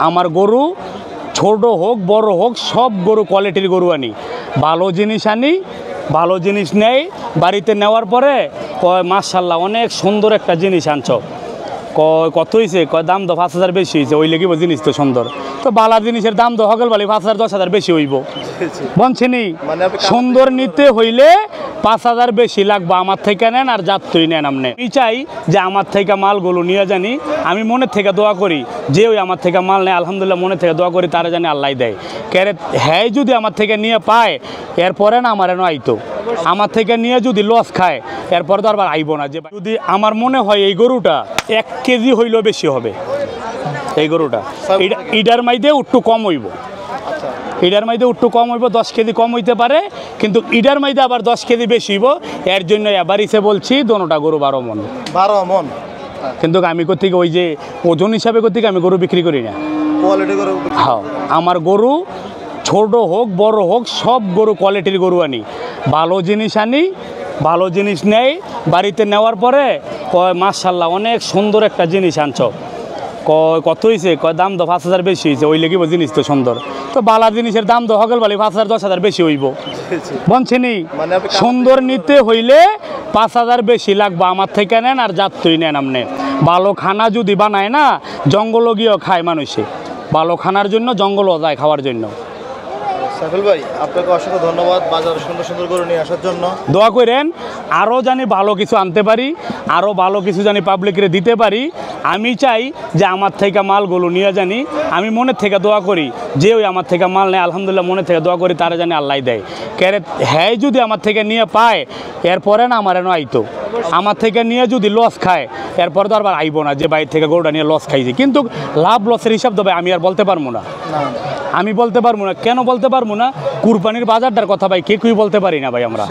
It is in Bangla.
আমার গরু ছোট হোক বড় হোক সব গরু কোয়ালিটির গরু আনি, ভালো জিনিস আনি, ভালো জিনিস নেই। বাড়িতে নেওয়ার পরে কয় মাশাআল্লাহ অনেক সুন্দর একটা জিনিস আনছো। কয় কত হয়েছে? কয় দাম তো 5,000 বেশি হয়েছে। ওই লেগে জিনিস তো সুন্দর, তো বালার জিনিসের দাম তো হগল বালি 5,000 10,000 বেশি হইব বলছেনি। সুন্দর নিতে হইলে 5,000 বেশি লাগবে। আমার থেকে নেন আর যাত্রী নেন। আপনি আমি চাই যে আমার থেকে মালগুলো নিয়ে জানি, আমি মনের থেকে দোয়া করি যে ওই আমার থেকে মাল নেয় আলহামদুলিল্লাহ, মনের থেকে দোয়া করি তারা জানি আল্লাহ দেয়। ক্যারে হ্যাঁ যদি আমার থেকে নিয়ে পায় এরপরে না আমার এনে আইতো, আমার থেকে নিয়ে যদি লস খায় এরপরে তো আবার আইব না। যে যদি আমার মনে হয় এই গরুটা 1 কেজি হইলেও বেশি হবে, এই গরুটা ইডার মাইদে একটু কম হইব, ইডার মাইদে একটু কম হইব, 10 কেজি কম হইতে পারে, কিন্তু ইডার মাইদে আবার 10 কেজি বেশি হইব। এর জন্য এবার ইসে বলছি দোনোটা গরু 12 মন। 12 মন। কিন্তু আমি কোথেকে ওই যে ওজন হিসাবে কোথেকে আমি গরু বিক্রি করি না। কোয়ালিটি গরু? হ্যাঁ, আমার গরু ছোট হোক বড় হোক সব গরু কোয়ালিটির গরু আনি, ভালো জিনিস আনি, ভালো জিনিস নেই। বাড়িতে নেওয়ার পরে কয় মাশাআল্লাহ অনেক সুন্দর একটা জিনিস আনছো। কয় কত হয়েছে? কয় দাম তো 5,000 বেশি হয়েছে। ওই লেগে জিনিস তো সুন্দর, তো বালার জিনিসের দাম তো হগল বালি 5,000 10,000 বেশি হইব বলছেনি। সুন্দর নিতে হইলে 5,000 বেশি লাগবে। আমার থেকে নেন আর যাত্রী নেন। আপনি ভালো খানা যদি বানায় না, জঙ্গলও গিয়েও খায় মানুষে, ভালো খানার জন্য জঙ্গলও যায় খাওয়ার জন্য। সাইফুল ভাই আপনাকে অসংখ্য ধন্যবাদ বাজারে সুন্দর সুন্দর গরু নিয়ে আসার জন্য। দোয়া করেন আরও জানি ভালো কিছু আনতে পারি, আরও ভালো কিছু জানি পাবলিকরে দিতে পারি। আমি চাই যে আমার থেকে মালগুলো নিয়ে জানি, আমি মনের থেকে দোয়া করি যে ওই আমার থেকে মাল নেয় আলহামদুলিল্লাহ, মনের থেকে দোয়া করি তারা জানি আল্লাহ দেয়। ক্যারে হ্যাঁ যদি আমার থেকে নিয়ে পায় এরপরে না আমার এনে আইতো, আমার থেকে নিয়ে যদি লস খায় এরপরে তো আবার আইব না যে বাইরে থেকে গরুটা নিয়ে লস খাইছে। কিন্তু লাভ লসের হিসাব দেবে আমি আর বলতে পারবো না, আমি বলতে পারবো না। কেন বলতে পারবো না? কুরবানির বাজারটার কথা ভাই কে বলতে পারি না ভাই আমরা।